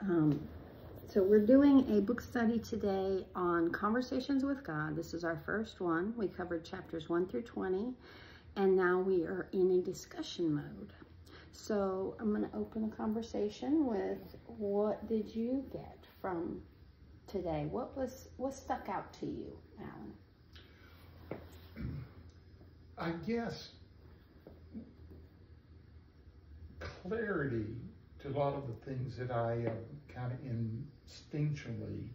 So we're doing a book study today on Conversations with God. This is our first one. We covered chapters 1 through 20, and now we are in a discussion mode. So I'm going to open the conversation with, what did you get from today? What stuck out to you, Alan? I guess clarity to a lot of the things that I kind of instinctually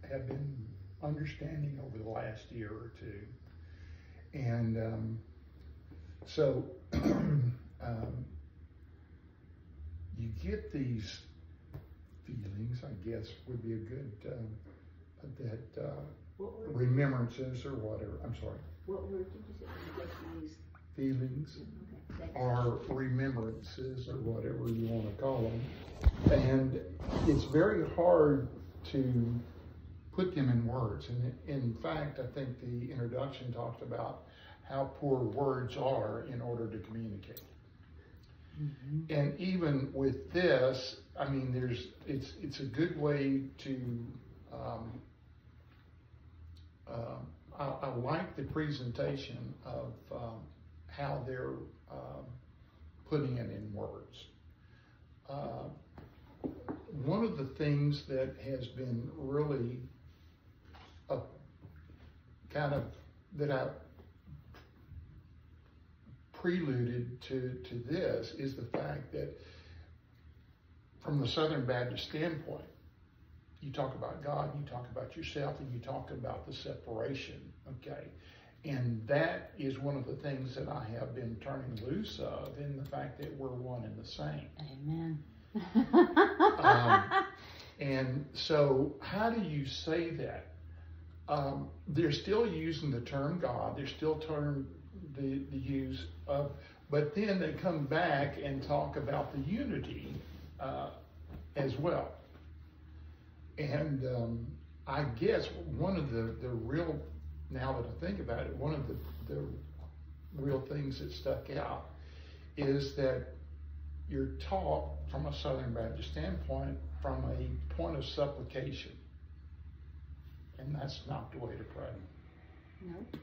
have been understanding over the last year or two. And so you get these feelings, I guess would be a good, remembrances or whatever. I'm sorry. What word did you say? You get these feelings okay. or remembrances or whatever you want to call them. And it's very hard to put them in words. And in fact, I think the introduction talked about how poor words are in order to communicate. Mm-hmm. And even with this, I mean, it's a good way to, I like the presentation of how they're putting it in words. One of the things that has been really that I preluded to this is the fact that from the Southern Baptist standpoint, you talk about God, you talk about yourself, and you talk about the separation, okay? And that is one of the things that I have been turning loose of, in the fact that we're one and the same. Amen. And so how do you say that? They're still using the term God, they're still the use of, but then they come back and talk about the unity as well. And I guess one of the real, now that I think about it, one of the real things that stuck out is that you're taught from a Southern Baptist standpoint from a point of supplication. And that's not the way to pray. Nope.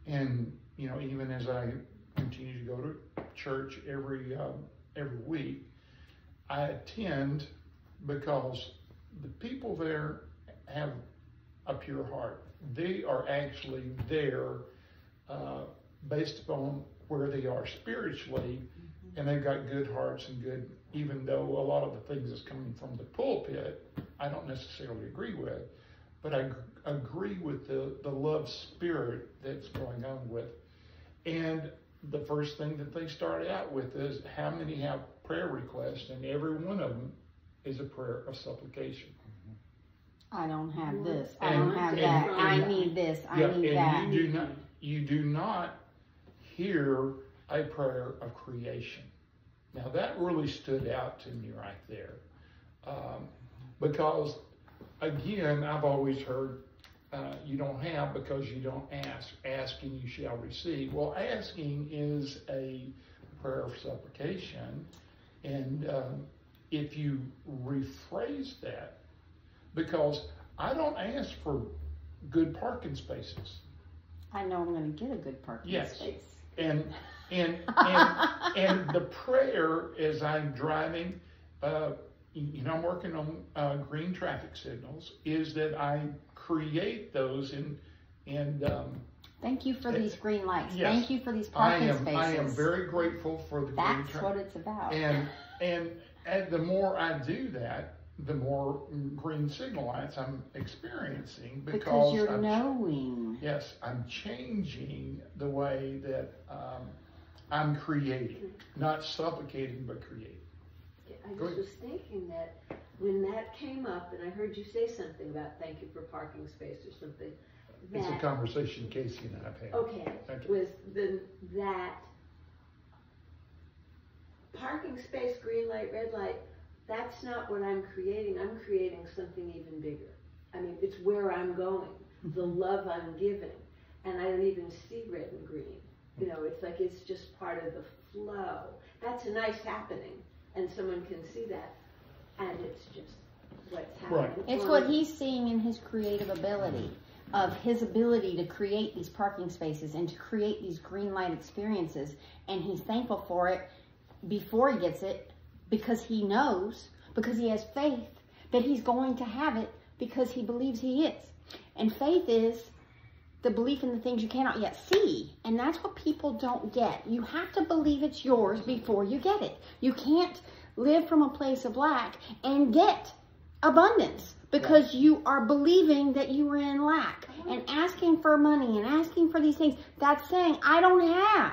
And, you know, even as I continue to go to church every week, I attend because the people there have a pure heart. They are actually there based upon where they are spiritually, and they've got good hearts and good, even though a lot of the things that's coming from the pulpit, I don't necessarily agree with, but I agree with the love spirit that's going on with. And the first thing that they start out with is, how many have prayer requests? And every one of them is a prayer of supplication. I don't have this. I don't have that. I need this. I need that. You do not hear a prayer of creation. Now that really stood out to me right there, because again, I've always heard you don't have because you don't ask. Asking you shall receive. Well, asking is a prayer of supplication, and if you rephrase that, because I don't ask for good parking spaces. I know I'm going to get a good parking space. And the prayer as I'm driving, you know, I'm working on green traffic signals, is that I create those and thank you for these green lights. Yes, thank you for these parking spaces. I am very grateful for the green traffic. That's what it's about. And the more I do that, the more green signal lights I'm experiencing, because you're knowing. Yes, I'm changing the way that I'm creating, not supplicating, but creating. I just was thinking that when that came up, and I heard you say something about thank you for parking space or something. It's a conversation Casey and I have had. Okay, was that parking space, green light, red light, that's not what I'm creating. I'm creating something even bigger. I mean, it's where I'm going, the love I'm giving. And I don't even see red and green. You know, it's like it's just part of the flow. That's a nice happening. and someone can see that, and it's just what's happening. Right. It's what he's seeing in his creative ability, of his ability to create these parking spaces and to create these green light experiences. And he's thankful for it before he gets it, because he knows, because he has faith that he's going to have it, because he believes he is. And faith is the belief in the things you cannot yet see. And that's what people don't get. You have to believe it's yours before you get it. You can't live from a place of lack and get abundance, because you are believing that you are in lack and asking for money and asking for these things. That's saying, I don't have.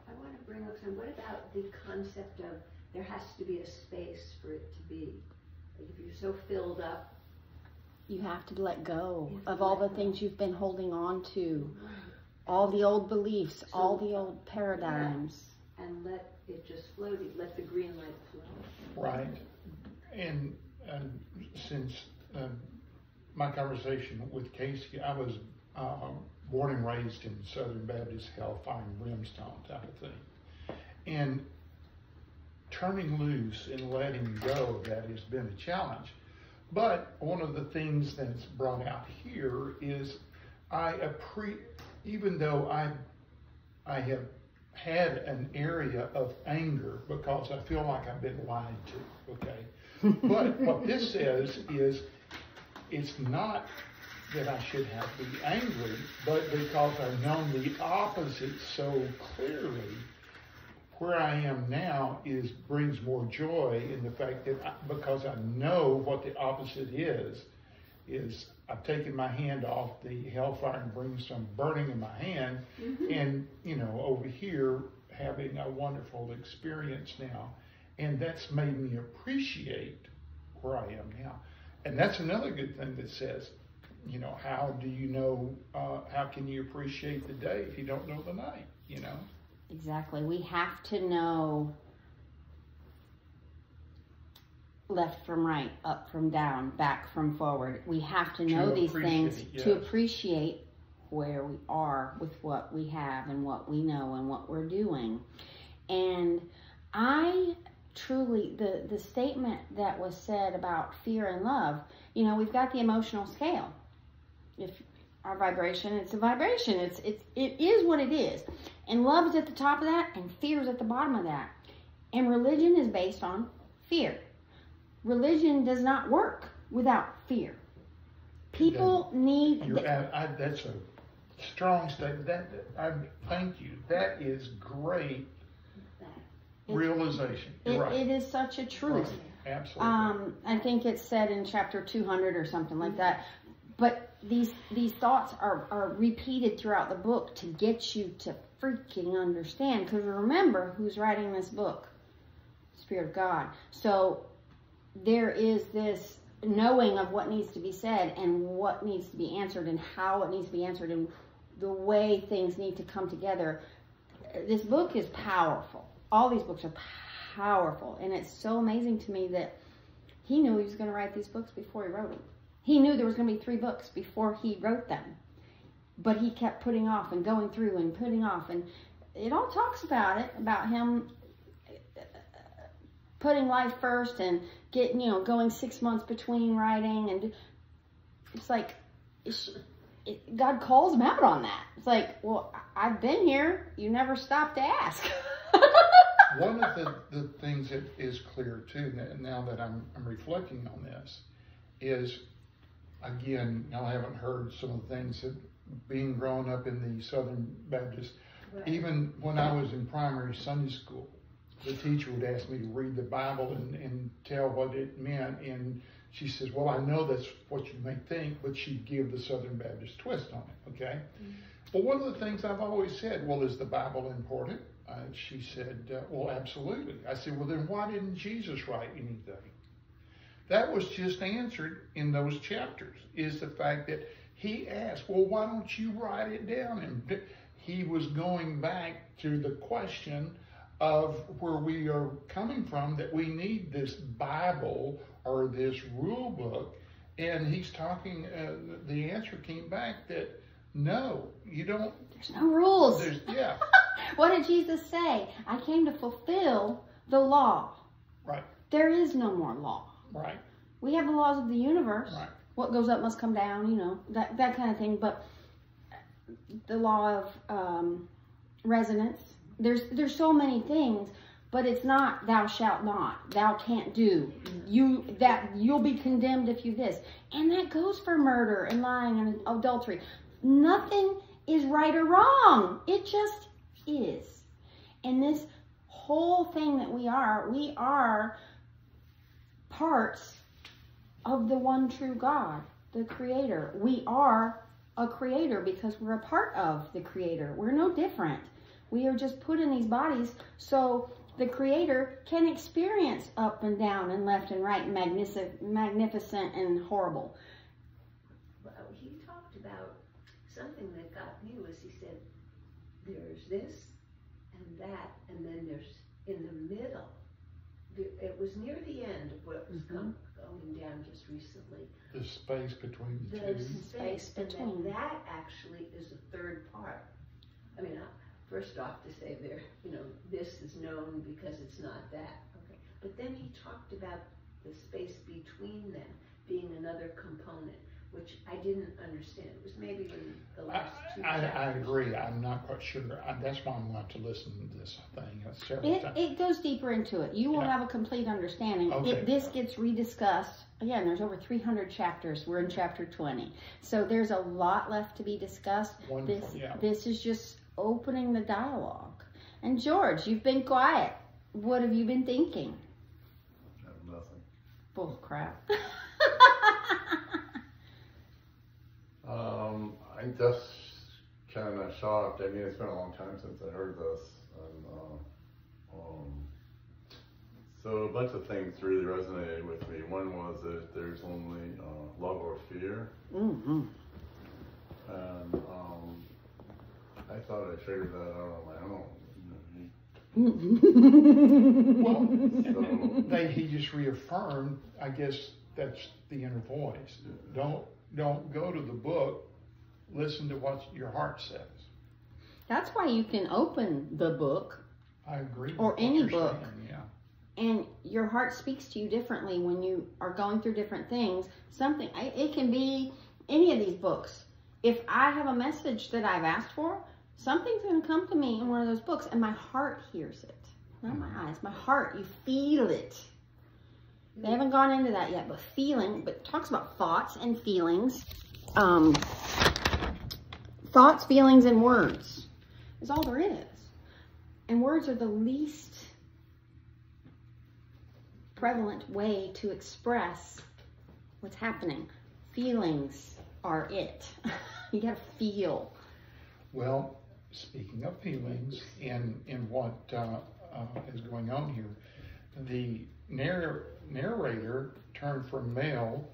I want to bring up some, what about the concept of there has to be a space for it to be? Like if you're so filled up, You have to let go of all the things you've been holding on to, all the old beliefs, all the old paradigms. And let it just flow, let the green light flow. Right. And since my conversation with Casey, I was born and raised in Southern Baptist hellfire and brimstone type of thing. And turning loose and letting go of that has been a challenge. But one of the things that's brought out here is even though I have had an area of anger because I feel like I've been lied to, okay? But what this says is it's not that I should have to be angry, but because I've known the opposite so clearly, where I am now brings more joy in the fact that because I know what the opposite is I've taken my hand off the hellfire and brimstone burning in my hand, and over here having a wonderful experience now, and that's made me appreciate where I am now. And that's another good thing that says, how do you know? How can you appreciate the day if you don't know the night? Exactly. We have to know left from right, up from down, back from forward. We have to know these things to appreciate where we are with what we have and what we know and what we're doing. And I truly, the statement that was said about fear and love, we've got the emotional scale. If our vibration, it's a vibration. It is what it is. And love is at the top of that, and fear is at the bottom of that. And religion is based on fear. Religion does not work without fear. People need... That's a strong statement. Thank you. That is great realization. It is such a truth. Right. Absolutely. I think it's said in chapter 200 or something like that. But these thoughts are repeated throughout the book to get you to freaking understand. Because remember, who's writing this book? Spirit of God. So there is this knowing of what needs to be said and what needs to be answered and how it needs to be answered and the way things need to come together. This book is powerful. All these books are powerful. And it's so amazing to me that he knew he was going to write these books before he wrote them. He knew there was going to be 3 books before he wrote them. But he kept putting off and going through and putting off. And it all talks about it, about him putting life first and going 6 months between writing. And it's like, God calls him out on that. It's like, well, I've been here. You never stopped to ask. One of the things that is clear too, now that I'm reflecting on this, is, again, I haven't heard some of the things that being grown up in the Southern Baptist, even when I was in primary Sunday school, the teacher would ask me to read the Bible and tell what it meant. And she says, well, I know that's what you may think, but she'd give the Southern Baptist twist on it, okay? But one of the things I've always said, well, is the Bible important? She said, well, absolutely. I said, well, then why didn't Jesus write anything? That was just answered in those chapters, is the fact that he asked, well, why don't you write it down? And he was going back to the question of where we are coming from, that we need this Bible or this rule book. And he's talking, the answer came back that, no, you don't. There's no rules. Yeah. What did Jesus say? I came to fulfill the law. Right. there is no more law. Right. We have the laws of the universe. Right. What goes up must come down, you know, that kind of thing. But the law of resonance, there's so many things, but it's not thou shalt not, thou can't do, you'll be condemned if you this. And that goes for murder and lying and adultery. Nothing is right or wrong. It just is. And this whole thing that we are parts of the one true God, the Creator. We are a creator because we're a part of the Creator. We're no different. We are just put in these bodies so the Creator can experience up and down and left and right, magnificent and horrible. Well, he talked about something that got me was he said, there's this and that, and then there's in the middle. It was near the end of what was going down just recently. The space between the The two. space between. between. That actually is a third part. I mean, first off to say there, you know, this is known because it's not that. Okay. But then he talked about the space between them being another component, which I didn't understand. It was maybe in the last two chapters. I agree. I'm not quite sure. That's why I'm going to have to listen to this thing several times. It goes deeper into it. You will Yeah. have a complete understanding. Okay. This gets rediscussed. Again, there's over 300 chapters. We're in chapter 20. So there's a lot left to be discussed. Wonderful, yeah. This is just opening the dialogue. And George, you've been quiet. What have you been thinking? Nothing. Bull crap. I'm just kind of shocked. I mean, it's been a long time since I heard this. And, so a bunch of things really resonated with me. One was that there's only love or fear. Mm-hmm. And I thought I figured that out on my own. Well, he just reaffirmed, I guess that's the inner voice. Don't go to the book, listen to what your heart says. That's why you can open the book. I agree. Or with any what you're book. saying, yeah. And your heart speaks to you differently when you are going through different things. It can be any of these books. If I have a message that I've asked for, something's going to come to me in one of those books, and my heart hears it. Not my eyes, my heart. You feel it. They haven't gone into that yet, but feeling, but it talks about thoughts and feelings. Thoughts, feelings, and words is all there is. And words are the least prevalent way to express what's happening. Feelings are it. You gotta feel. Well, speaking of feelings, in what is going on here, the narrator turned from male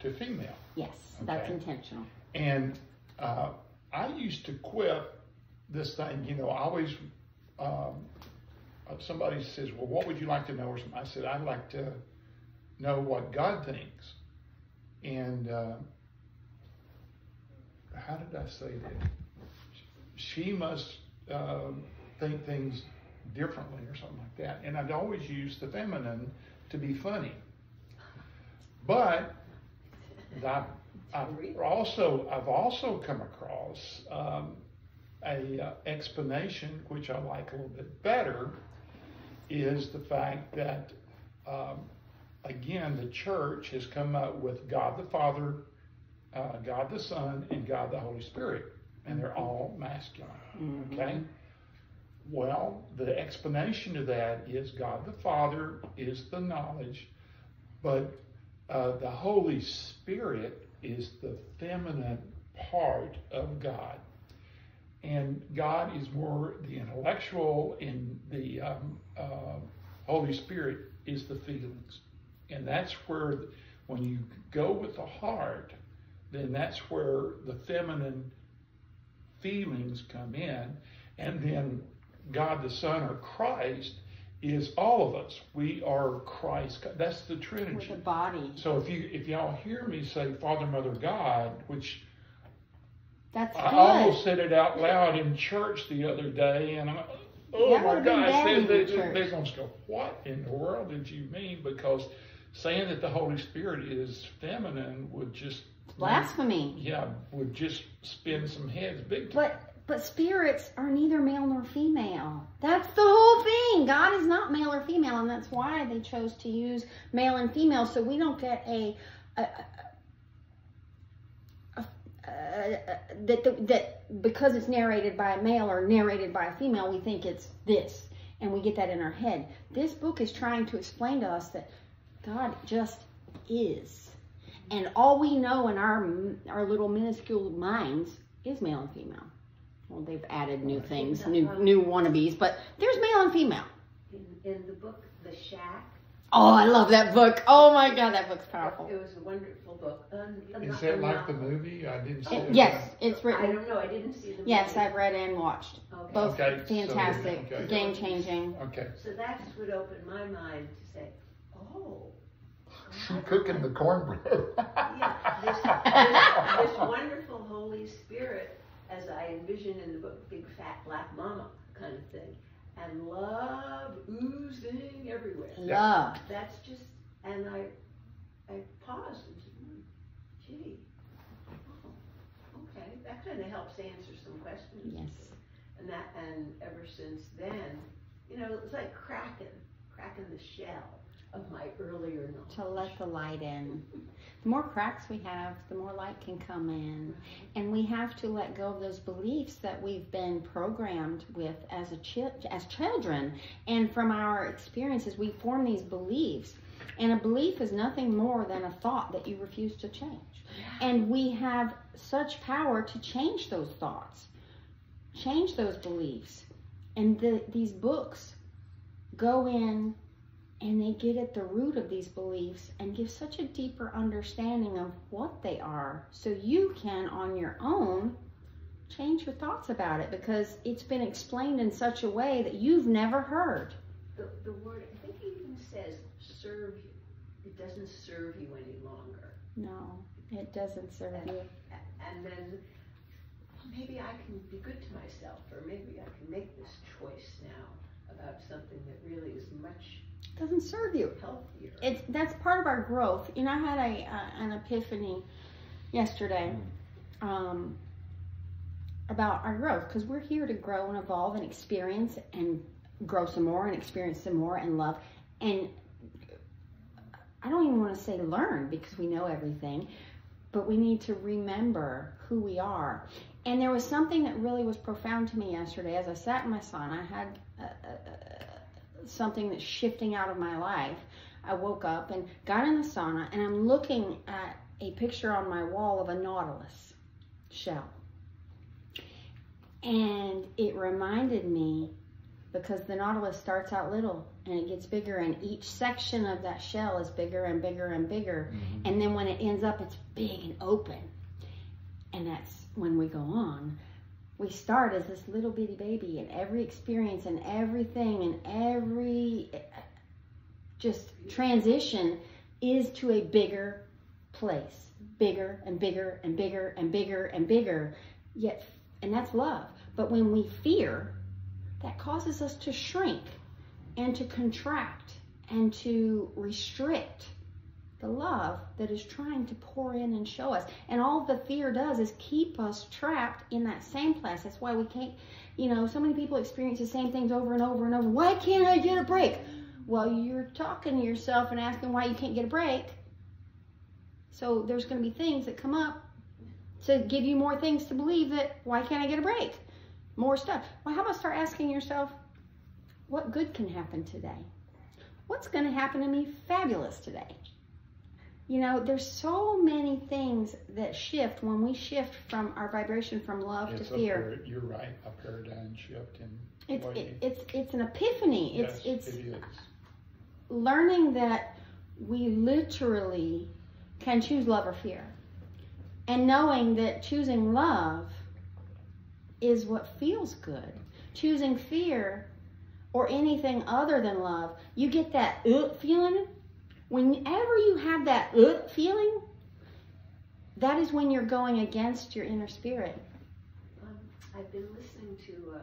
to female. Yes, that's Okay. intentional. And I used to quip this thing, you know, I always, somebody says, well, what would you like to know? Or something. I said, I'd like to know what God thinks. And how did I say that? She must think things differently or something like that. And I'd always use the feminine to be funny. But I've also come across a explanation, which I like a little bit better, is the fact that, again, the church has come up with God the Father, God the Son, and God the Holy Spirit. And they're all masculine, okay? Well, the explanation of that is God the Father is the knowledge, but the Holy Spirit is the feminine part of God. And God is more the intellectual, and the Holy Spirit is the feelings. And that's where, when you go with the heart, then that's where the feminine feelings come in. And then God the Son, or Christ, is all of us. We are Christ. That's the Trinity. With the body. So if y'all hear me say Father, Mother, God, which That's I good. almost said it out loud in church the other day, and oh That my would've been gosh, bad in they're the church. going to go, what in the world did you mean? Because saying that the Holy Spirit is feminine would just Blasphemy. Yeah, would just spin some heads big time. But spirits are neither male nor female. That's the whole thing. God is not male or female, and that's why they chose to use male and female, so we don't get that because it's narrated by a male or narrated by a female, we think it's this, and we get that in our head. This book is trying to explain to us that God just is. And all we know in our little minuscule minds is male and female. Well, they've added new things, new wannabes, but there's male and female. In the book, The Shack. Oh, I love that book. Oh my God, that book's powerful. It was a wonderful book. Is that like the movie? I didn't see it. Yes, it's I written. don't know. I didn't see the movie. Yes, I've read and watched. Okay. Both Okay, so- fantastic, okay. game-changing. Okay. So that's what opened my mind to say, oh. She cooking the cornbread. Yeah, this wonderful Holy Spirit, as I envision in the book, big fat black mama kind of thing, and love oozing everywhere. Love. That's just, and I paused and said, gee, oh, okay, that kind of helps answer some questions. Yes. And ever since then, you know, it's like cracking the shell of my earlier knowledge. To let the light in. The more cracks we have, the more light can come in. And we have to let go of those beliefs that we've been programmed with as children. And from our experiences, we form these beliefs. And a belief is nothing more than a thought that you refuse to change. And we have such power to change those thoughts, change those beliefs. And these books go in and they get at the root of these beliefs and give such a deeper understanding of what they are, so you can, on your own, change your thoughts about it, because it's been explained in such a way that you've never heard. The word, I think it even says, serve you. It doesn't serve you any longer. No, it doesn't serve you. And then maybe I can be good to myself, or maybe I can make this choice now about something that really is much Doesn't serve you. healthier. That's part of our growth. You know, I had an epiphany yesterday about our growth, because we're here to grow and evolve and experience and grow some more and experience some more and love. And I don't even want to say learn, because we know everything, but we need to remember who we are. And there was something that really was profound to me yesterday. As I sat in my sauna, I had something that's shifting out of my life. I woke up and got in the sauna, and I'm looking at a picture on my wall of a nautilus shell. And it reminded me, because the nautilus starts out little and it gets bigger, and each section of that shell is bigger and bigger and bigger. Mm-hmm. And then when it ends up, it's big and open. And that's when we go on. We start as this little bitty baby, and every experience and everything and every just transition is to a bigger place. Bigger and bigger and bigger and bigger and bigger. Yet, and that's love. But when we fear, that causes us to shrink and to contract and to restrict the love that is trying to pour in and show us. And all the fear does is keep us trapped in that same place. That's why we can't, you know, so many people experience the same things over and over and over. Why can't I get a break? Well, you're talking to yourself and asking why you can't get a break. So there's going to be things that come up to give you more things to believe that, why can't I get a break? More stuff. Well, how about start asking yourself, what good can happen today? What's going to happen to me fabulous today? You know, there's so many things that shift when we shift from our vibration from love to fear. You're right, a paradigm shift in it's an epiphany. Yes, it's it is. Learning that we literally can choose love or fear, and knowing that choosing love is what feels good. Choosing fear or anything other than love, you get that feeling. Whenever you have that feeling, that is when you're going against your inner spirit. I've been listening to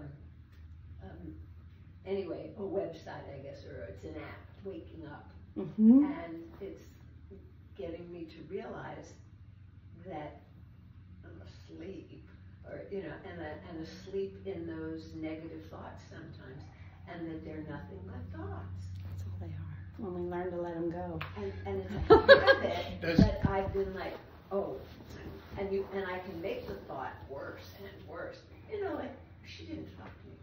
anyway, a website, I guess, or it's an app, Waking Up. Mm-hmm. And it's getting me to realize that I'm asleep, or, you know, and asleep in those negative thoughts sometimes, and that they're nothing but thoughts. That's all they are. When we learn to let them go. And it's a habit that I've been like, oh, and I can make the thought worse and worse. You know, like, she didn't talk to me.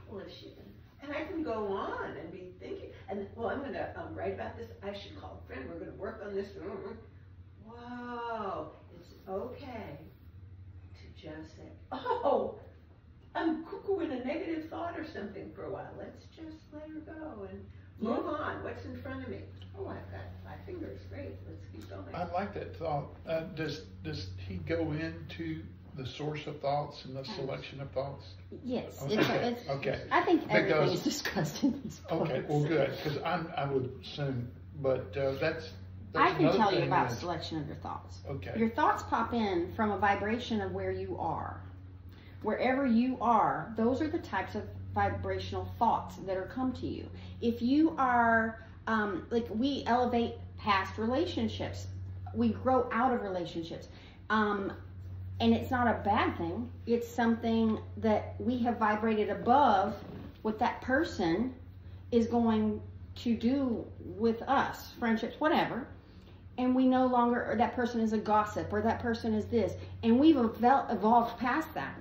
Well, if she didn't. And I can go on and be thinking, and well, I'm going to write about this. I should call a friend. We're going to work on this. Whoa, it's okay to just say, oh, I'm cuckooing a negative thought or something for a while. Let's just let her go and move on. What's in front of me? Oh, I've got 5 fingers. Great. Let's keep going. I like that thought. Does he go into the source of thoughts and the selection of thoughts? Yes. Okay. Okay. I think everything is discussed in these books. Okay, well, good, because I would assume, but that's I can another tell you thing about that- selection of your thoughts. Okay. Your thoughts pop in from a vibration of where you are. Wherever you are, those are the types of vibrational thoughts that are come to you. If you are, like, we elevate past relationships. We grow out of relationships. And it's not a bad thing. It's something that we have vibrated above what that person is going to do with us, friendships, whatever. And we no longer, or that person is a gossip, or that person is this. And we've evolved past that.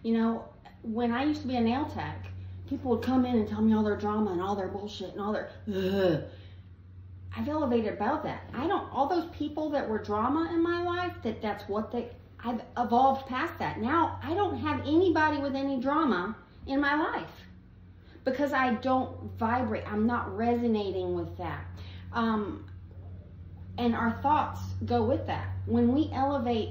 You know, when I used to be a nail tech, people would come in and tell me all their drama and all their bullshit and all their, ugh. I've elevated about that. All those people that were drama in my life, that's what I've evolved past that. Now, I don't have anybody with any drama in my life because I don't vibrate. I'm not resonating with that. And our thoughts go with that. When we elevate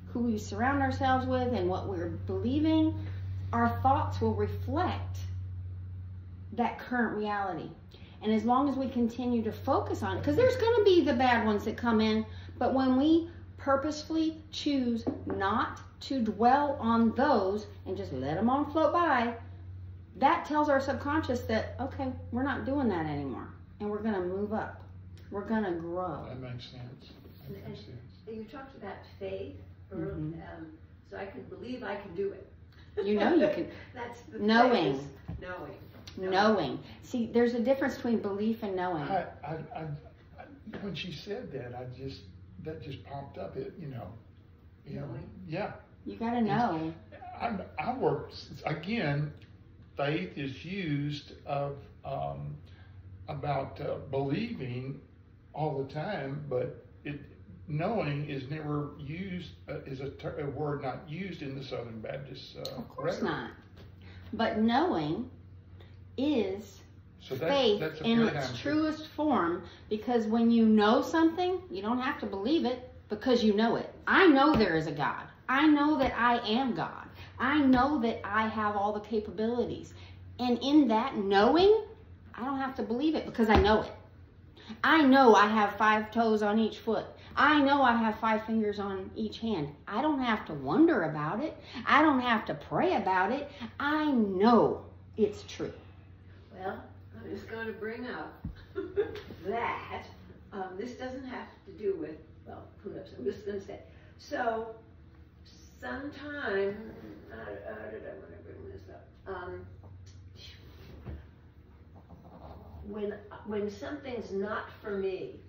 who we surround ourselves with and what we're believing, our thoughts will reflect that current reality. And as long as we continue to focus on it, because there's going to be the bad ones that come in, but when we purposefully choose not to dwell on those and just let them on float by, that tells our subconscious that, okay, we're not doing that anymore. And we're going to move up. We're going to grow. That makes sense. That makes sense. You talked about faith, so I can believe I can do it. You know you can. That's the knowing. Phase. Knowing. See, there's a difference between belief and knowing. When she said that, that just popped up. Knowing? Yeah. You got to know. I work, again, faith is used about believing all the time, but knowing is never used, is a word not used in the Southern Baptist Of course rhetoric. not. But knowing is faith in its truest form, because when you know something, you don't have to believe it because you know it. I know there is a God. I know that I am God. I know that I have all the capabilities. And in that knowing, I don't have to believe it because I know it. I know I have 5 toes on each foot. I know I have 5 fingers on each hand. I don't have to wonder about it. I don't have to pray about it. I know it's true. Well, I'm just going to bring up that this doesn't have to do with, well, who knows, I'm just going to say. So, sometime, how did I want to bring this up? When something's not for me,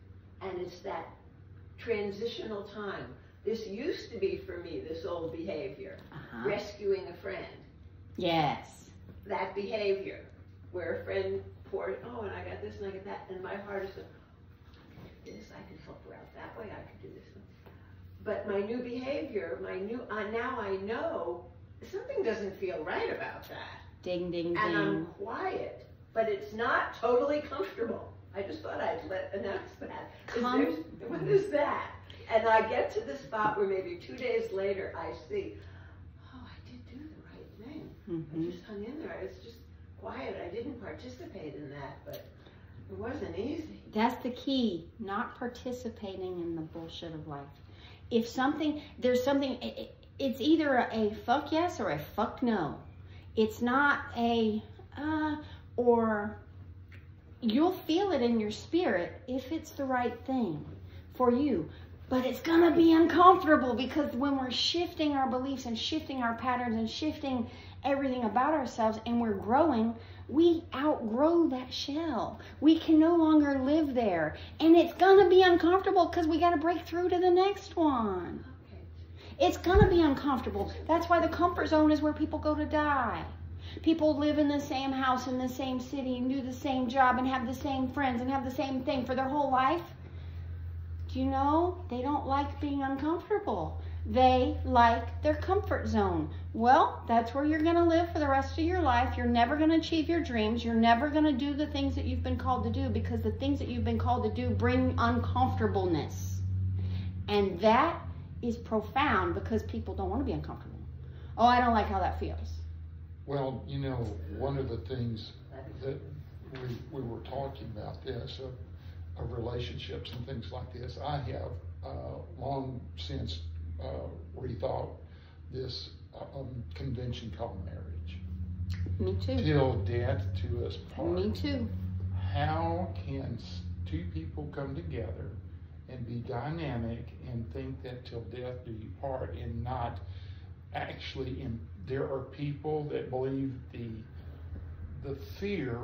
and it's that transitional time, this used to be for me, this old behavior, rescuing a friend. Yes. That behavior, where a friend poured, oh, and I got this and I got that, and my heart is going, I could do this, I could help her out that way, I could do this. But my new behavior, now I know something doesn't feel right about that. Ding, ding, ding. And I'm quiet, but it's not totally comfortable. I just thought I'd announce that. What is that? And I get to the spot where maybe 2 days later I see, oh, I did do the right thing. I just hung in there. I was just quiet. I didn't participate in that, but it wasn't easy. That's the key, not participating in the bullshit of life. If there's something, it's either a fuck yes or a fuck no. It's not a, or you'll feel it in your spirit if it's the right thing for you. But it's going to be uncomfortable, because when we're shifting our beliefs and shifting our patterns and shifting everything about ourselves and we're growing, we outgrow that shell. We can no longer live there. And it's going to be uncomfortable, because we got to break through to the next one. It's going to be uncomfortable. That's why the comfort zone is where people go to die. People live in the same house, in the same city, and do the same job, and have the same friends, and have the same thing for their whole life. Do you know? They don't like being uncomfortable. They like their comfort zone. Well, that's where you're going to live for the rest of your life. You're never going to achieve your dreams. You're never going to do the things that you've been called to do, because the things that you've been called to do bring uncomfortableness. And that is profound, because people don't want to be uncomfortable. Oh, I don't like how that feels. Well, you know, one of the things that we were talking about this, of relationships and things like this, I have long since rethought this convention called marriage. Me too. Till death to us part. Me too. How can two people come together and be dynamic and think that till death do you part, and not actually there are people that believe the fear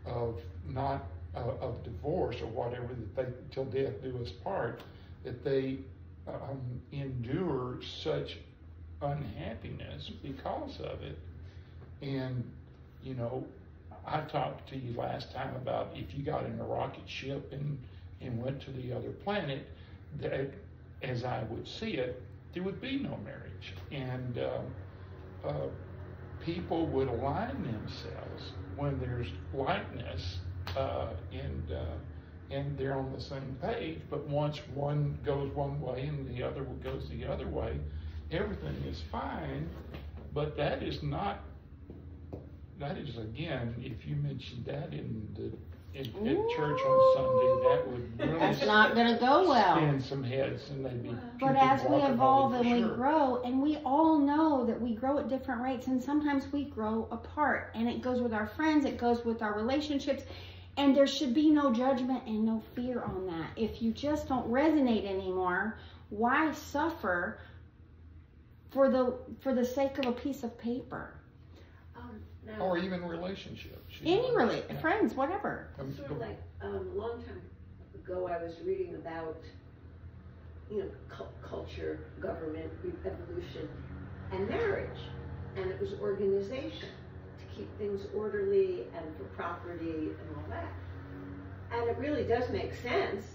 of not of divorce or whatever, that they till death do us part, that they endure such unhappiness because of it. And you know, I talked to you last time about if you got in a rocket ship and went to the other planet, that as I would see it, there would be no marriage, and people would align themselves when there's likeness, and they're on the same page. But once one goes one way and the other goes the other way, everything is fine. But that is not. That is, again, if you mentioned that at church on Sunday, that would really That's not going to go well. spin some heads, and they'd be. But as we evolve and we grow, and we all know that we grow at different rates, and sometimes we grow apart, and it goes with our friends, it goes with our relationships, and there should be no judgment and no fear on that. If you just don't resonate anymore, why suffer for the sake of a piece of paper? Or even relationships. Friends, whatever. Sort of like a long time ago, I was reading about, culture, government, evolution, and marriage. And it was organization to keep things orderly and for property and all that. And it really does make sense.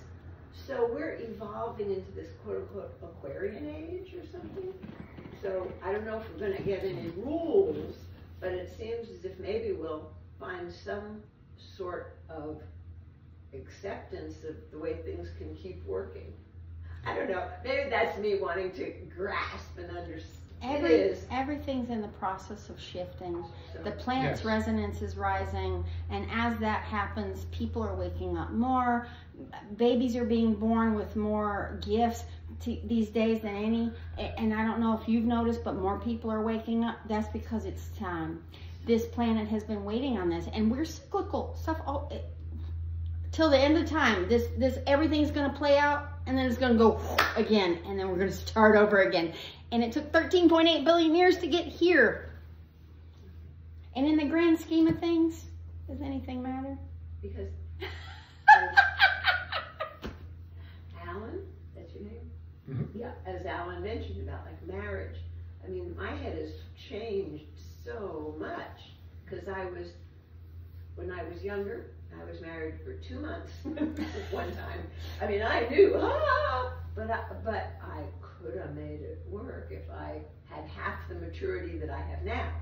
So we're evolving into this quote-unquote Aquarian age or something. So I don't know if we're going to get any rules, but it seems as if maybe we'll find some sort of acceptance of the way things can keep working. I don't know. Maybe that's me wanting to grasp and understand. Everything's in the process of shifting. So, the planet's resonance is rising, and as that happens, people are waking up more. Babies are being born with more gifts these days than any. And I don't know if you've noticed, but more people are waking up. That's because it's time. This planet has been waiting on this, and we're cyclical. Till the end of time, this everything's going to play out, and then it's going to go again, and then we're going to start over again. And it took 13.8 billion years to get here. And in the grand scheme of things, does anything matter? Because Alan, that's your name? Mm-hmm. Yeah, as Alan mentioned about like marriage. I mean, my head has changed so much, because when I was younger, I was married for 2 months one time. I mean, I knew, but I could have made it work if I had half the maturity that I have now.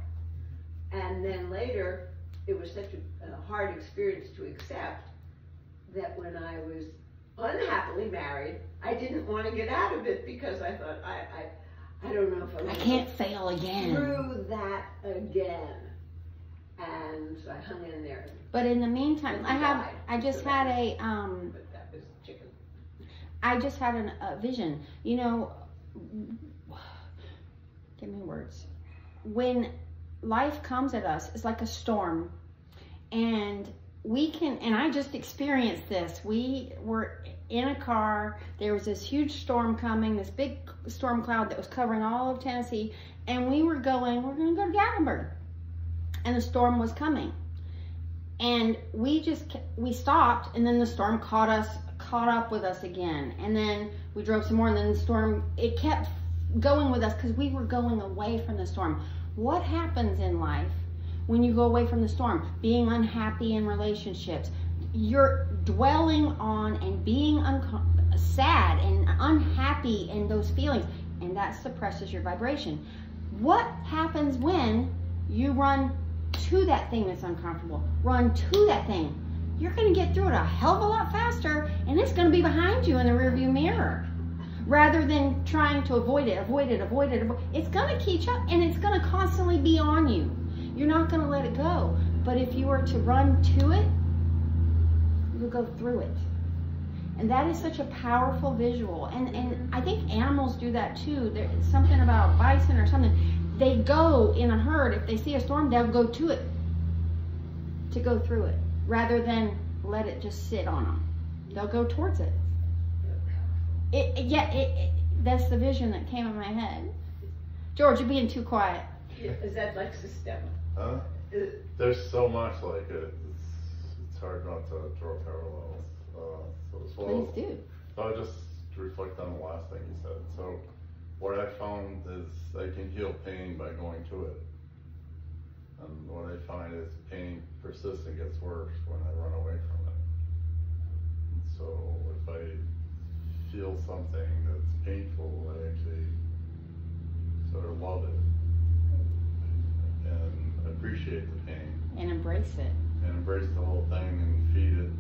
And then later, it was such a hard experience to accept that when I was unhappily married, I didn't want to get out of it, because I thought, I don't know if I can't fail again. Through that again. And so I hung in there. But in the meantime, I just had a vision. Give me words. When life comes at us, it's like a storm. And and I just experienced this. We were in a car, there was this huge storm coming, this big storm cloud that was covering all of Tennessee, and we're gonna go to Gatlinburg. And the storm was coming. And we stopped, and then the storm caught up with us again. And then we drove some more, and then the storm, it kept going with us because we were going away from the storm. What happens in life when you go away from the storm? Being unhappy in relationships. You're dwelling on and being sad and unhappy in those feelings, and that suppresses your vibration. What happens when you run to that thing that's uncomfortable? Run to that thing. You're going to get through it a hell of a lot faster, and it's going to be behind you in the rearview mirror. Rather than trying to avoid it. It's going to catch up, and it's going to constantly be on you. You're not going to let it go. But if you were to run to it, you'll go through it. And that is such a powerful visual. And I think animals do that too. There's something about bison or something. They go in a herd. If they see a storm, they'll go to it to go through it, rather than let it just sit on them. They'll go towards it. That's the vision that came in my head. George, you're being too quiet. Is that like systemic? Huh? There's so much like it. It's hard not to draw parallels. Please do. So I'll just reflect on the last thing you said. So what I found is I can heal pain by going to it. And what I find is pain persists and gets worse when I run away from it. And so if I feel something that's painful, I actually sort of love it and appreciate the pain. And embrace it. And embrace the whole thing and feed it,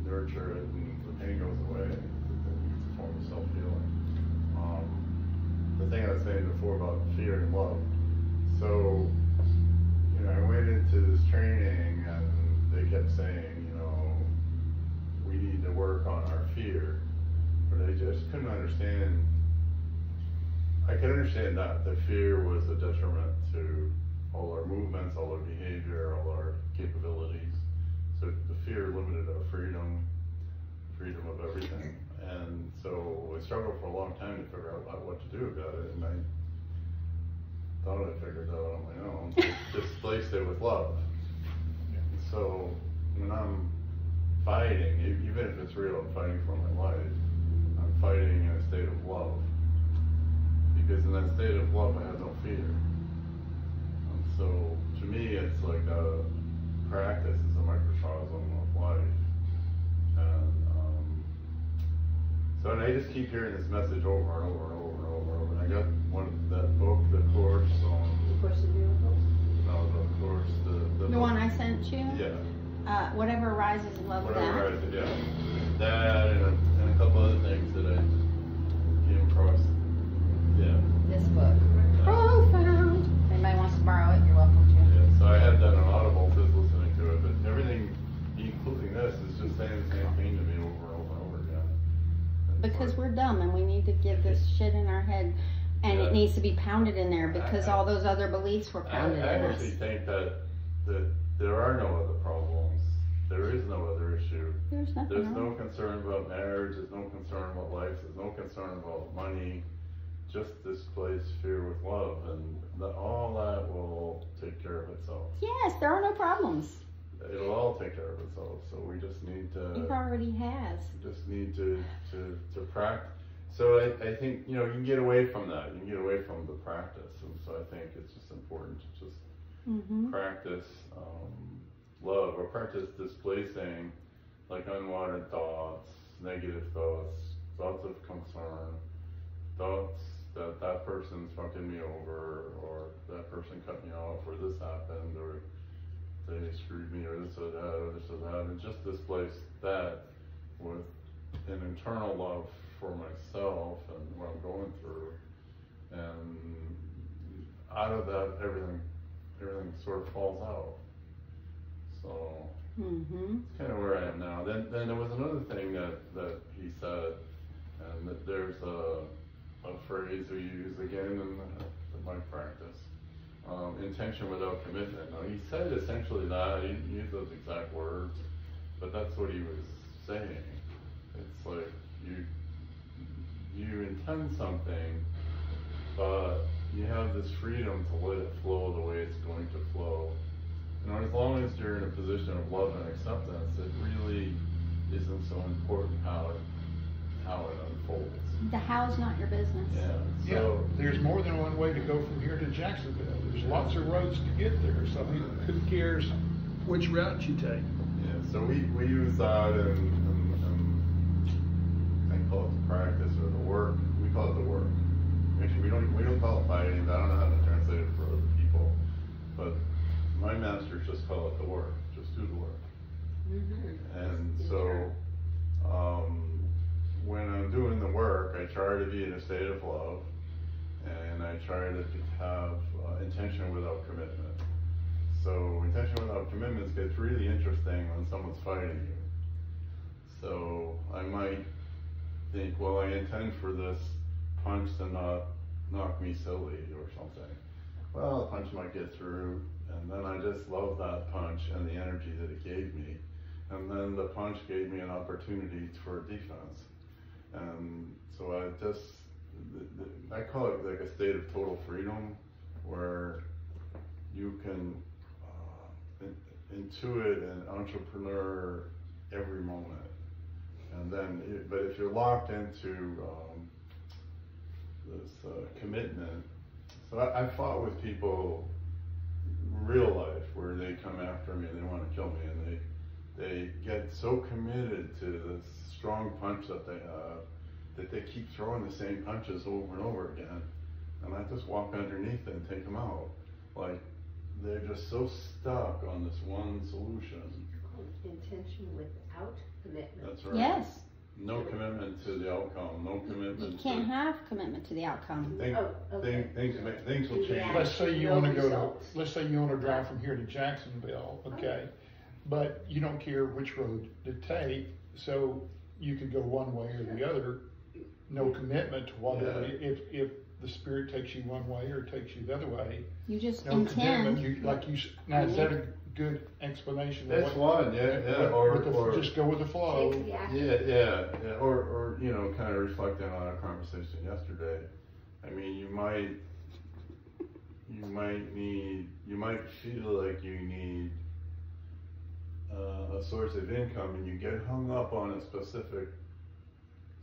nurture it, and the pain goes away. It's a form of self-healing. The thing I was saying before about fear and love. So, I went into this training and they kept saying, we need to work on our fear. But I just couldn't understand. I could understand that the fear was a detriment to all our movements, all our behavior, all our capabilities. So the fear limited our freedom of everything. And so I struggled for a long time to figure out what to do about it. And I thought I figured it out on my own. Just displaced it with love. So when I'm fighting, even if it's real, I'm fighting for my life. I'm fighting in a state of love. Because in that state of love, I have no fear. And so to me, it's like a practice is a microcosm of life. And so and I just keep hearing this message over and over and over and over and over. And I got that book, The Course on... The Course in Miracles? No, The Course, the one I sent you? Yeah. Whatever arises, love Whatever that. arises, yeah. That and a couple other things that I came across. Yeah. This book. Profound. If anybody wants to borrow it, you're welcome to. Yeah, so I had that on Audible, just listening to it, but everything, including this, is just saying the same thing to me over and over and over again. Because we're dumb and we need to get this shit in our head, and it needs to be pounded in there because all those other beliefs were pounded in us. I actually think that there are no other problems. There is no other issue. There's nothing There's wrong. no concern about marriage. There's no concern about life. There's no concern about money. Just displace fear with love, and all that will take care of itself. Yes, there are no problems. It'll all take care of itself. So we just need to. It already has. Just need to practice. So I think you can get away from that. You can get away from the practice, and so I think it's just important to just practice love, or practice displacing like unwanted thoughts, negative thoughts, thoughts of concern, thoughts that person's fucking me over, or that person cut me off, or this happened, or they screwed me, or this or that, or this or that, and just displace that with an internal love for myself and what I'm going through, and out of that everything sort of falls out. So it's kind of where I am now. Then there was another thing that he said, and that there's a phrase we use again in my practice, intention without commitment. Now, he said essentially that, he didn't use those exact words, but that's what he was saying. It's like you intend something, but you have this freedom to let it flow the way it's going to flow. As long as you're in a position of love and acceptance, it really isn't so important how it unfolds. The how's not your business. Yeah. So there's more than one way to go from here to Jacksonville. There's lots of roads to get there. So who cares which route you take? Yeah. So we use that and I call it the practice or the work. We call it the work. Actually, we don't call it fighting. I don't know how to translate it for other people, but my masters just call it the work. Just do the work. Mm-hmm. And so when I'm doing the work, I try to be in a state of love, and I try to have intention without commitment. So intention without commitments gets really interesting when someone's fighting you. So I might think, well, I intend for this punch to not knock me silly or something. Well, the punch might get through, and then I just love that punch and the energy that it gave me. And then the punch gave me an opportunity for defense. And so I call it like a state of total freedom, where you can intuit an entrepreneur every moment. And then, but if you're locked into this commitment, so I fought with people in real life where they come after me and they want to kill me, and they get so committed to this strong punch that they have that they keep throwing the same punches over and over again, and I just walk underneath it and take them out. Like, they're just so stuck on this one solution. Intention without commitment. That's right. Yes. No commitment to the outcome. No commitment. You can't have commitment to the outcome. Things will change. Let's say you want to let's say you want to drive from here to Jacksonville, okay? But you don't care which road to take, so you could go one way or the other. No commitment to whatever. Yeah. If the Spirit takes you one way or takes you the other way, You just no intend. commitment. Now, is that a good explanation? That's one, yeah. Or just go with the flow. Take the action. Yeah. Or kind of reflecting on our conversation yesterday. I mean, you might feel like you need a source of income, and you get hung up on a specific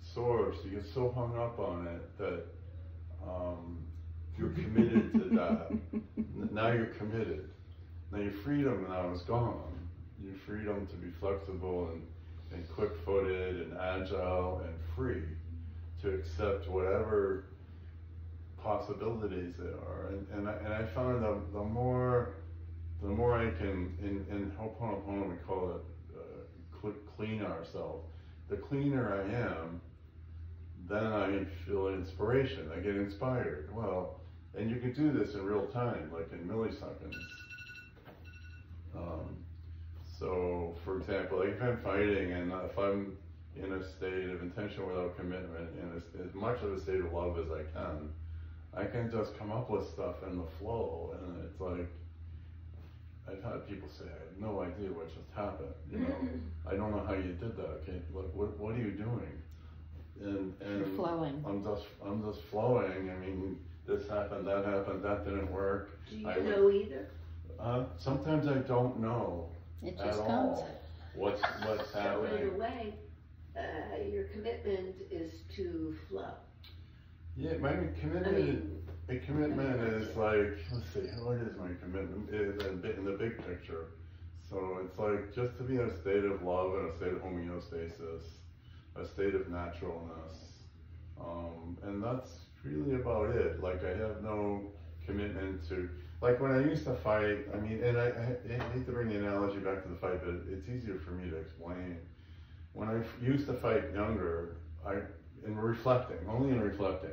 source. You get so hung up on it that you're committed to that. Now you're committed. Now your freedom now is gone. Your freedom to be flexible and quick-footed and agile and free to accept whatever possibilities there are. And I found that the more I can, in Ho'oponopono we call it clean ourselves. The cleaner I am, then I feel inspiration. I get inspired. Well, and you can do this in real time, like in milliseconds. So, for example, like if I'm fighting and if I'm in a state of intention without commitment, in as much of a state of love as I can just come up with stuff in the flow, and it's like, I've had people say, I have no idea what just happened. I don't know how you did that. Okay, what are you doing? And You're flowing. I'm just flowing. I mean, this happened, that didn't work. Do you know either? Sometimes I don't know. It at just comes. all what's So in happening. a way, your commitment is to flow. Yeah, my commitment. A commitment is like, let's see, what is my commitment? Is in the big picture. So it's like just to be in a state of love and a state of homeostasis, a state of naturalness, and that's really about it. Like, I have no commitment to, like when I used to fight, I mean, and I hate to bring the analogy back to the fight, but it's easier for me to explain. When I used to fight younger, only in reflecting,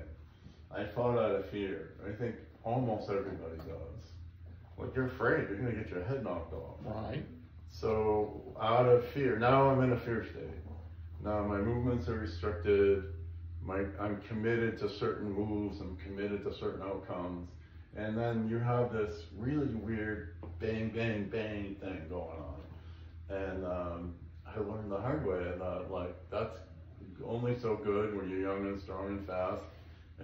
I fought out of fear. I think almost everybody does. Like, you're afraid, you're gonna get your head knocked off. Right. So out of fear, now I'm in a fear state. Now my movements are restricted. I'm committed to certain moves. I'm committed to certain outcomes. And then you have this really weird bang, bang, bang thing going on. And I learned the hard way, and like, that's only so good when you're young and strong and fast,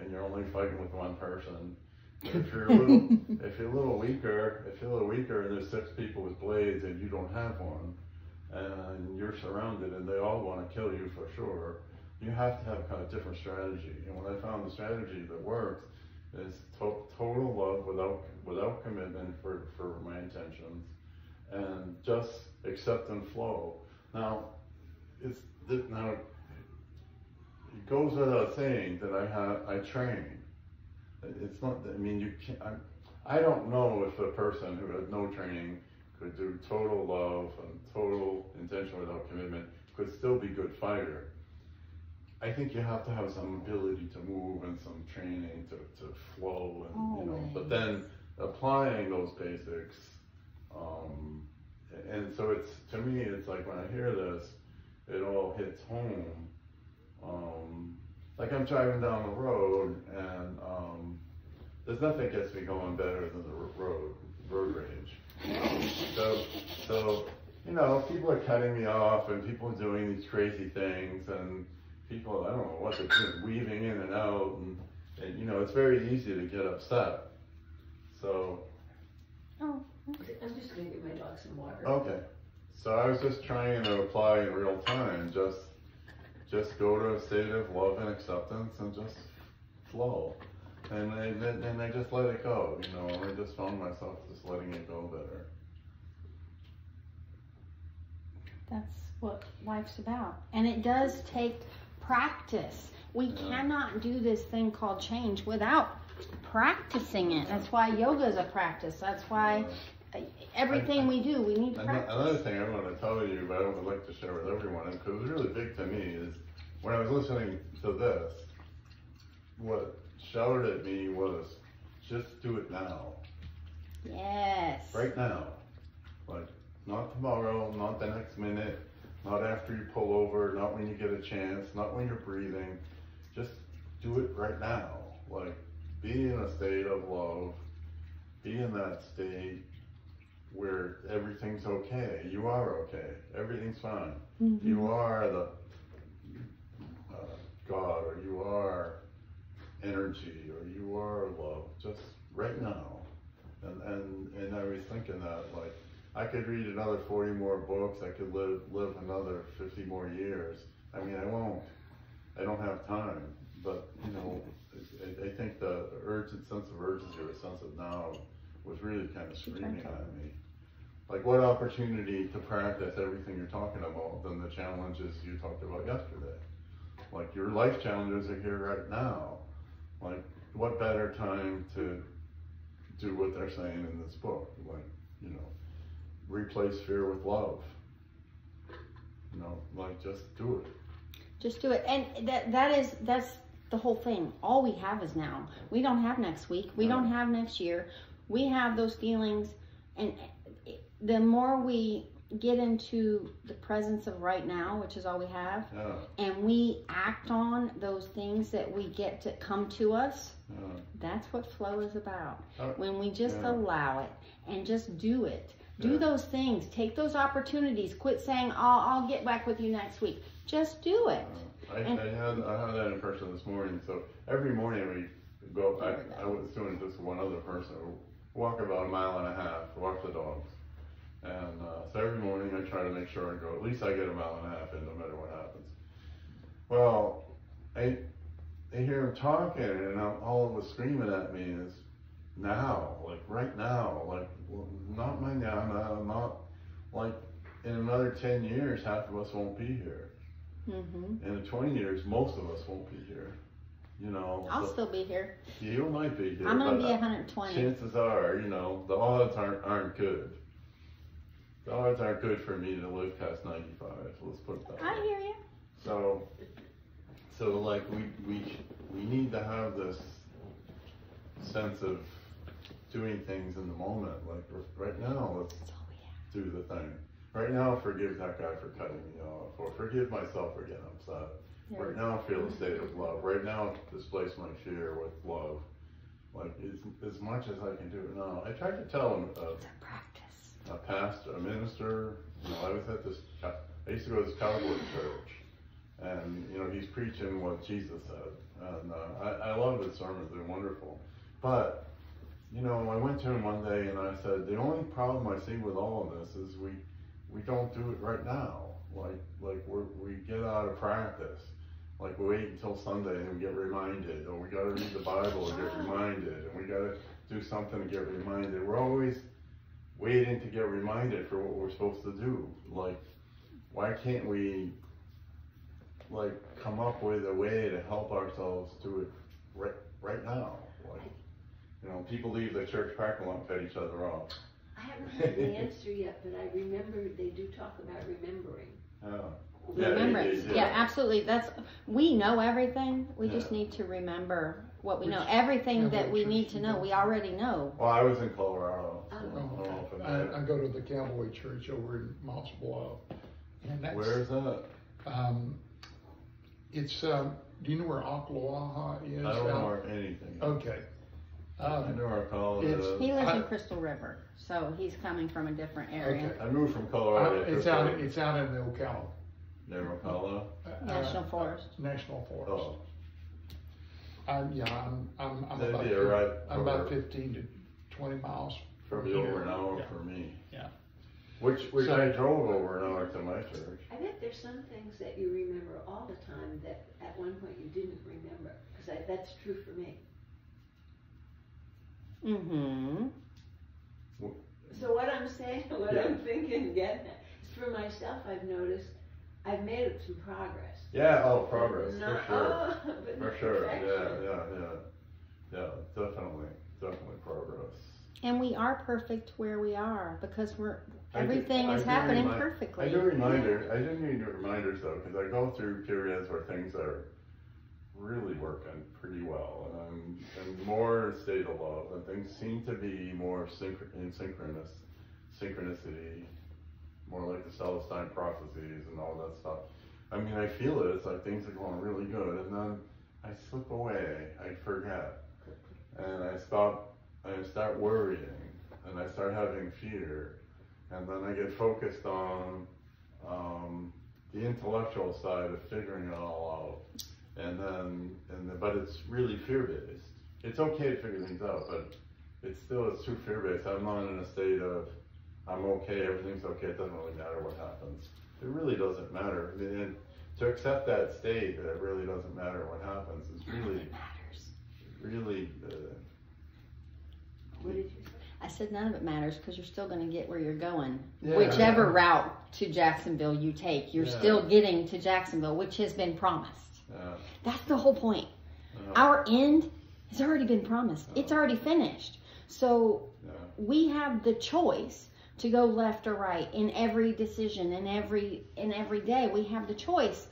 and you're only fighting with one person. If you're a little weaker, and there's 6 people with blades and you don't have one, and you're surrounded and they all want to kill you for sure, you have to have kind of different strategy. And when I found the strategy that works is total love without commitment for my intentions, and just accept and flow. Now, it goes without saying that I train. It's not, I mean, you can't, I don't know if a person who had no training could do total love and total intention without commitment could still be a good fighter. I think you have to have some ability to move and some training to flow, and you know, but then applying those basics, and so it's, to me, it's like when I hear this, it all hits home. Like I'm driving down the road, and there's nothing gets me going better than the road rage. So you know, people are cutting me off, and people are doing these crazy things, and people, I don't know what they're doing, weaving in and out, and you know, it's very easy to get upset. So. Oh, okay. I'm just going to give my dog some water. Okay. So I was just trying to apply in real time, just go to a state of love and acceptance and just flow. And I just let it go, you know, and I just found myself just letting it go better. That's what life's about. And it does take practice. We cannot do this thing called change without practicing it. That's why yoga is a practice. That's why everything we do, we need practice. Another thing I want to tell you, but I would like to share with everyone, because it was really big to me, is when I was listening to this, what shouted at me was, just do it now. Yes. Right now. Like, not tomorrow, not the next minute, not after you pull over, not when you get a chance, not when you're breathing. Just do it right now. Like, be in a state of love, be in that state where everything's okay. You are okay. Everything's fine. Mm-hmm. You are the God, or you are energy, or you are love, just right now. And I was thinking that, like, I could read another 40 more books, I could live another 50 more years. I mean, I won't. I don't have time. But, you know, I think the sense of urgency, or sense of now, was really kind of screaming at me. Like, what opportunity to practice everything you're talking about than the challenges you talked about yesterday? Like, your life challenges are here right now. Like, what better time to do what they're saying in this book? Like, you know, replace fear with love. You know, like, just do it. Just do it. And that's the whole thing. All we have is now. We don't have next week. We don't have next year. We have those feelings, and the more we get into the presence of right now, which is all we have, and we act on those things that we get to come to us, that's what flow is about. When we just allow it and just do it. Do those things. Take those opportunities. Quit saying, I'll get back with you next week. Just do it. I had that impression this morning. So every morning we go, I was doing just one other person, walk about 1.5 miles, walk the dogs. And so every morning I try to make sure I go, at least I get 1.5 miles in, no matter what happens. Well, I hear him talking, and all it was screaming at me is, now, like right now, like, well, not my now, not like in another 10 years, half of us won't be here. Mm-hmm. In 20 years, most of us won't be here. You know, I'll still be here. You might be here. I'm gonna be 120. Chances are, you know, the odds aren't good. The odds aren't good for me to live past 95. Let's put it that way. I hear you. So like we need to have this sense of doing things in the moment. Like right now, let's do the thing. Right now, forgive that guy for cutting me off, or forgive myself for getting upset. Yeah. Right now, feel a state of love. Right now, displace my fear with love. like as much as I can do it now. I tried to tell him, It's a practice. a pastor, a minister, I was at this, I used to go to this Cowboy church, and, he's preaching what Jesus said, and I love his sermons, they're wonderful, but, I went to him one day and I said, the only problem I see with all of this is we don't do it right now, like we get out of practice. Like we wait until Sunday and we get reminded, or we got to read the Bible and get reminded, and we got to do something to get reminded. We're always waiting to get reminded for what we're supposed to do. Like, why can't we, come up with a way to help ourselves do it right now? People leave the church parking lot and cut each other off. I haven't had the answer yet, but I remember they do talk about remembering. Remembrance. Yeah, absolutely. We know everything. We just need to remember what we know. Everything that we need to know, we already know. Well, I was in Colorado. I go to the Cowboy Church over in Moss Bluff. And that's, where's that? It's, do you know where Ocklawaha is? I don't know anything. Okay. I know where Colorado is. He lives in Crystal River, so he's coming from a different area. Okay. I moved from Colorado. It's out in the Ocala. Near Ocala? National Forest. National Forest. Oh. I'm about 15 to 20 miles Probably over an hour for me. Yeah. Which I drove over an hour to my church. I bet there's some things that you remember all the time that at one point you didn't remember, because that's true for me. Mm-hmm. So what I'm saying, I'm thinking, getting at, is for myself, I've noticed I've made some progress. Yeah, progress, Not, for sure. but For sure, yeah, definitely progress. And we are perfect where we are because everything is happening perfectly. I do need reminders though, because I go through periods where things are really working pretty well, and I'm in more state of love, and things seem to be more in synchronicity, more like the Celestine prophecies and all that stuff. I mean, I feel it. It's like things are going really good, and then I slip away. I forget, and I start worrying, and I start having fear, and then I get focused on the intellectual side of figuring it all out. But it's really fear-based. It's okay to figure things out, but it's too fear-based. I'm not in a state of, I'm okay, everything's okay, it doesn't really matter what happens. It really doesn't matter. I mean, to accept that state that it really doesn't matter what happens is really, really. What did you say? I said none of it matters because you're still going to get where you're going. Yeah. Whichever route to Jacksonville you take, you're still getting to Jacksonville, which has been promised. That's the whole point. Our end has already been promised. It's already finished. So we have the choice to go left or right in every decision, in every day. We have the choice.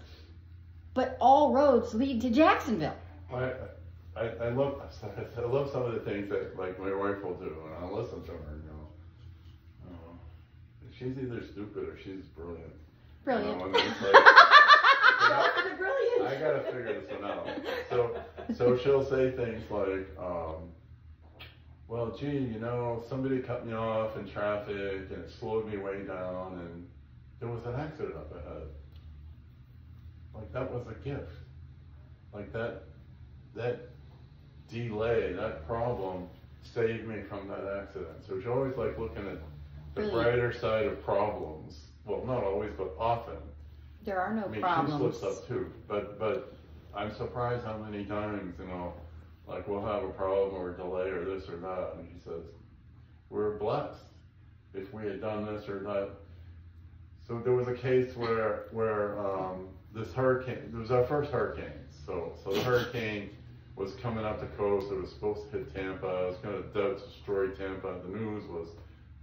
But all roads lead to Jacksonville. I love some of the things that like my wife will do, and I'll listen to her. She's either stupid or she's brilliant. Brilliant. I gotta figure this one out. So she'll say things like, well, gee, somebody cut me off in traffic and it slowed me way down and there was an accident up ahead. Like that was a gift. Like that delay, that problem saved me from that accident. So she's always like looking at the brighter side of problems. Well, not always, but often. There are no problems. She slips up too, but I'm surprised how many times, like we'll have a problem or a delay or this or that, and she says, we're blessed if we had done this or that. So there was a case where this hurricane, it was our first hurricane, so the hurricane was coming up the coast, it was supposed to hit Tampa, it was going to destroy Tampa, the news was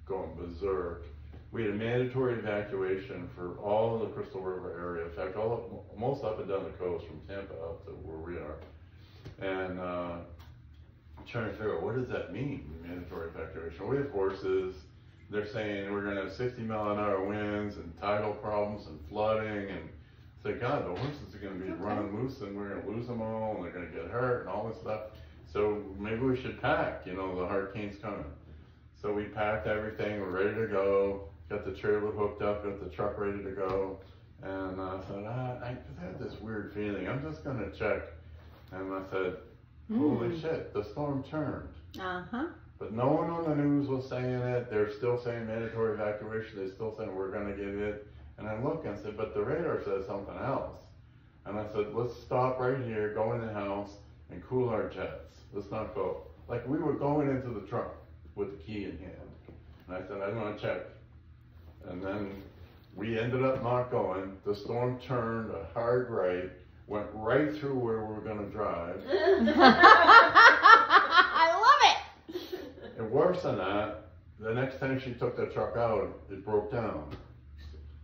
going berserk. We had a mandatory evacuation for all of the Crystal River area. In fact, almost up and down the coast from Tampa up to where we are. And I'm trying to figure out, what does that mean, mandatory evacuation? We have horses. They're saying we're going to have 60-mile-an-hour winds and tidal problems and flooding. And it's like, God, the horses are going to be running loose and we're going to lose them all and they're going to get hurt and all this stuff. So maybe we should pack, you know, the hurricane's coming. So we packed everything, we're ready to go, got the trailer hooked up, got the truck ready to go. And I said, I had this weird feeling, I'm just gonna check. And I said, holy shit, the storm turned. But no one on the news was saying it. They're still saying mandatory evacuation. They're still saying we're gonna get it. And I looked and said, but the radar says something else. And I said, let's stop right here, go in the house and cool our jets. Let's not go. Like we were going into the truck with the key in hand. And I said, I want to check. And then we ended up not going. The storm turned a hard right, went right through where we were going to drive. I love it. And worse than that, the next time she took the truck out, it broke down.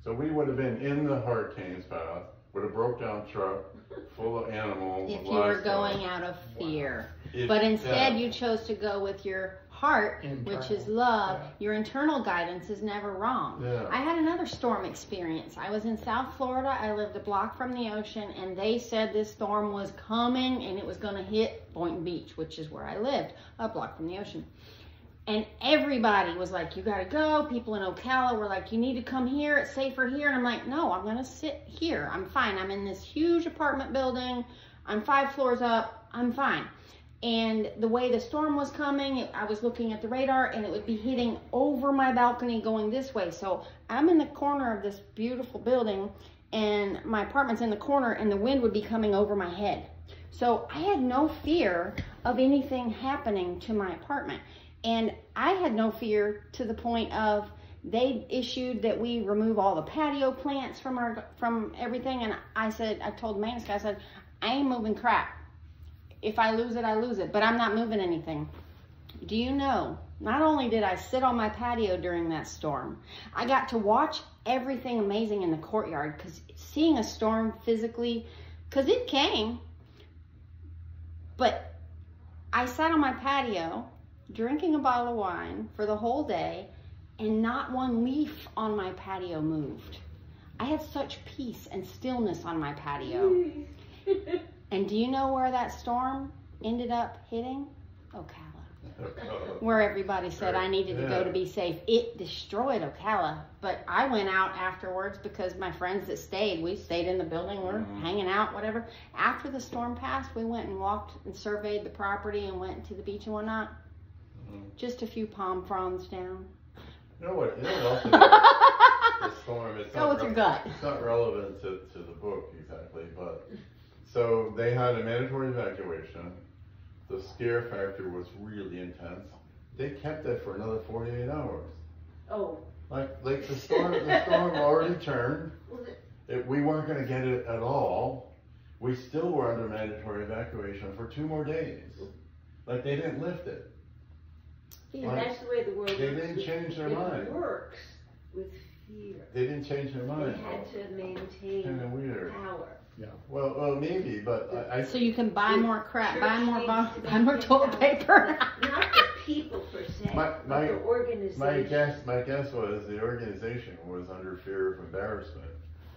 So we would have been in the hurricane's path with a broke down truck full of animals. If you were going out of fear. But instead you chose to go with your heart, which is love. Your internal guidance is never wrong. I had another storm experience. I was in South Florida. I lived a block from the ocean, and they said this storm was coming and it was going to hit Boynton Beach, which is where I lived, a block from the ocean. And everybody was like, you got to go. People in Ocala were like, you need to come here. It's safer here. And I'm like, no, I'm going to sit here. I'm fine. I'm in this huge apartment building. I'm 5 floors up. I'm fine. And the way the storm was coming, I was looking at the radar and it would be hitting over my balcony going this way. So I'm in the corner of this beautiful building and my apartment's in the corner and the wind would be coming over my head. So I had no fear of anything happening to my apartment. And I had no fear to the point of they issued that we remove all the patio plants from everything. And I told the maintenance guy, I said, I ain't moving crap. If I lose it, I lose it, but I'm not moving anything. Do you know, not only did I sit on my patio during that storm, I got to watch everything amazing in the courtyard, because seeing a storm physically, because it came, but I sat on my patio drinking a bottle of wine for the whole day, and not one leaf on my patio moved. I had such peace and stillness on my patio. And do you know where that storm ended up hitting? Ocala. Where everybody said I needed to go to be safe. It destroyed Ocala. But I went out afterwards because my friends that stayed, we stayed in the building, we were hanging out, whatever. After the storm passed, we went and walked and surveyed the property and went to the beach and whatnot. Just a few palm fronds down. You know what else is the storm? Go with your gut. It's not relevant to the book exactly, but so they had a mandatory evacuation. The scare factor was really intense. They kept it for another 48 hours. Oh. Like the storm already turned. We weren't going to get it at all. We still were under mandatory evacuation for 2 more days. Like they didn't lift it. And that's the way the world works. They didn't change their mind. It works with fear. They didn't change their mind. They had to maintain Kinda weird. power. Yeah. Well, maybe, but I. So you can buy more crap, buy more toilet paper. Not the people per se, but the organization. My guess was the organization was under fear of embarrassment,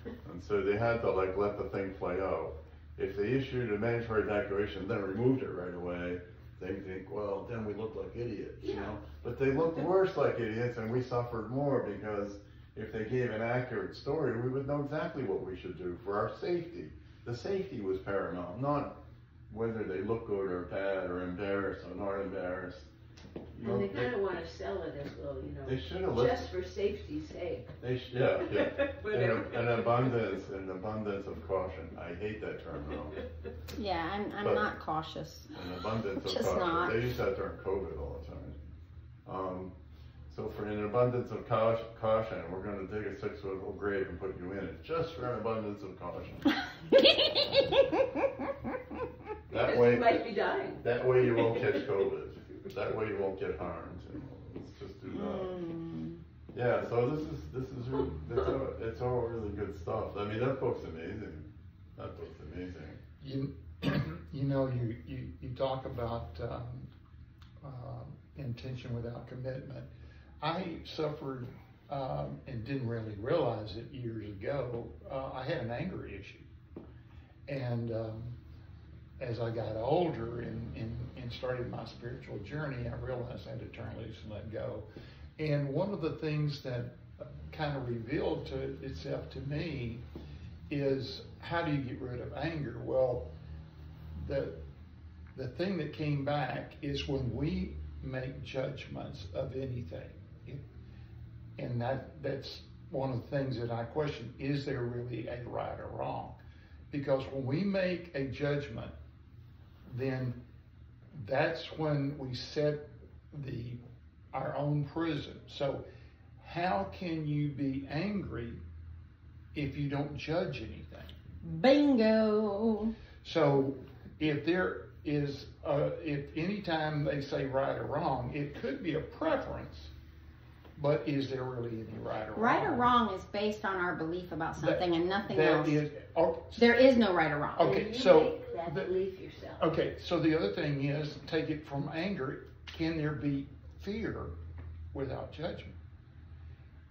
and so they had to like let the thing play out. If they issued a mandatory evacuation, then removed it right away, they think, well, then we look like idiots, you know. But they looked worse like idiots, and we suffered more because if they gave an accurate story, we would know exactly what we should do for our safety. The safety was paramount, not whether they look good or bad or embarrassed or not embarrassed. And they kind of want to sell it as well, you know. They should have just for safety's sake. Yeah. An abundance of caution. I hate that term though. Yeah, I'm not cautious. An abundance of Just caution. not. They use that during COVID all the time. So for an abundance of caution, we're going to dig a 6-foot grave and put you in it, just for an abundance of caution. That way, you might be dying. That way you won't catch COVID. That way you won't get harmed. Let's just do that. Yeah. So this is really, it's all really good stuff. I mean, that book's amazing. That book's amazing. You know, you talk about intention without commitment. I suffered and didn't really realize it years ago. I had an anger issue, and as I got older and started my spiritual journey, I realized I had to turn loose and let go. And one of the things that kind of revealed itself to me is, how do you get rid of anger? Well, the thing that came back is when we make judgments of anything. And that's one of the things that I question, is there really a right or wrong? Because when we make a judgment, then that's when we set our own prison. So how can you be angry if you don't judge anything? Bingo. So if there is, if any time they say right or wrong, it could be a preference, but is there really any right or wrong? Right or wrong is based on our belief about something and nothing else. Oh, there is no right or wrong. Okay, And you so make that belief yourself. Okay, so the other thing is, take it from anger. Can there be fear without judgment?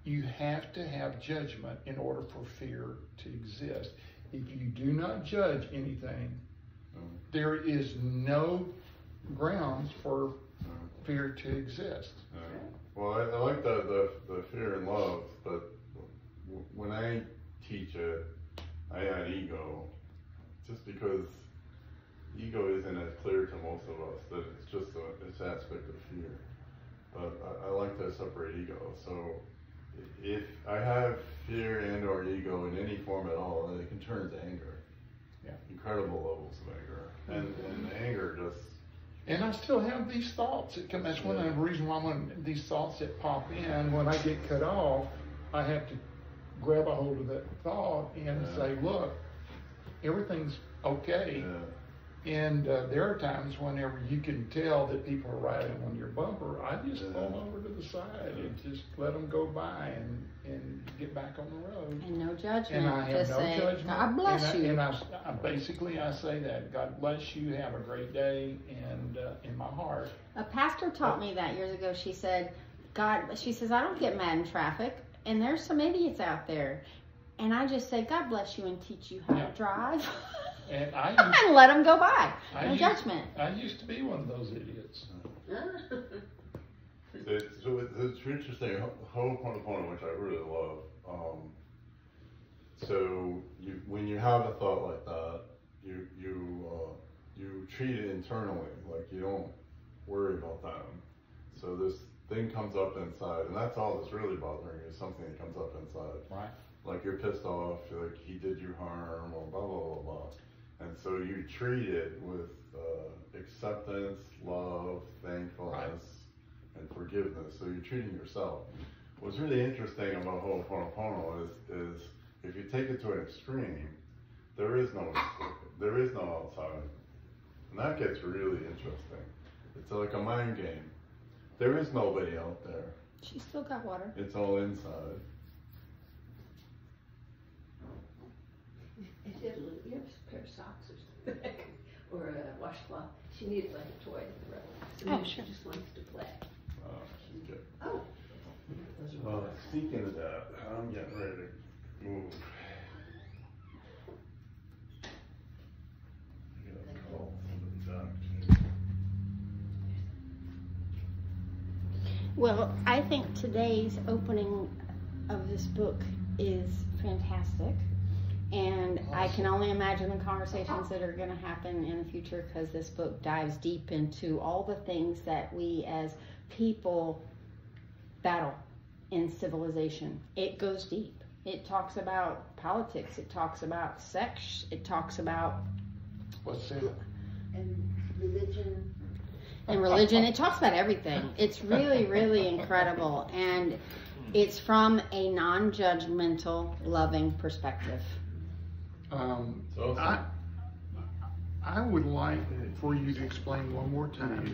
You have to have judgment in order for fear to exist. If you do not judge anything, there is no grounds for fear to exist. Well, I like the fear and love, but when I teach it, I add ego, just because ego isn't as clear to most of us, that it's just this aspect of fear. But I like to separate ego. So if I have fear and or ego in any form at all, it can turn to anger. Yeah. Incredible levels of anger. And anger just... And I still have these thoughts that come. That's one of the reasons why when these thoughts that pop in, when I get cut off, I have to grab a hold of that thought and say, look, everything's okay. And there are times whenever you can tell that people are riding on your bumper, I just pull over to the side and just let them go by and get back on the road. And no judgment. And I have just no say, judgment. God bless you. And I basically say that, God bless you, have a great day, and in my heart. A pastor taught me that years ago. She said, she says, I don't get mad in traffic, and there's some idiots out there. And I just say, God bless you and teach you how to drive. And and let them go by. No judgment. I used to be one of those idiots. So it's interesting, Ho'oponopono, which I really love. So when you have a thought like that, you treat it internally, like you don't worry about them. So this thing comes up inside, and that's all that's really bothering you, is something that comes up inside. Right. Like you're pissed off, like he did you harm, or blah, blah, blah, blah. And so you treat it with acceptance, love, thankfulness, and forgiveness. So you're treating yourself. What's really interesting about Ho'oponopono is if you take it to an extreme, there is no outside. And that gets really interesting. It's like a mind game. There is nobody out there. She's still got water. It's all inside. You have a pair of socks or something, or a washcloth. She needs like a toy to throw. Oh, sure. She just wants to play. She's good. Oh. Well, speaking of that, I'm getting ready to move. I gotta call somebody back. Well, I think today's opening of this book is fantastic. And I can only imagine the conversations that are going to happen in the future, because this book dives deep into all the things that we as people battle in civilization. It goes deep. It talks about politics. It talks about sex. It talks about... What's it? And religion. And religion. It talks about everything. It's really, really incredible. And it's from a non-judgmental, loving perspective. I would like for you to explain one more time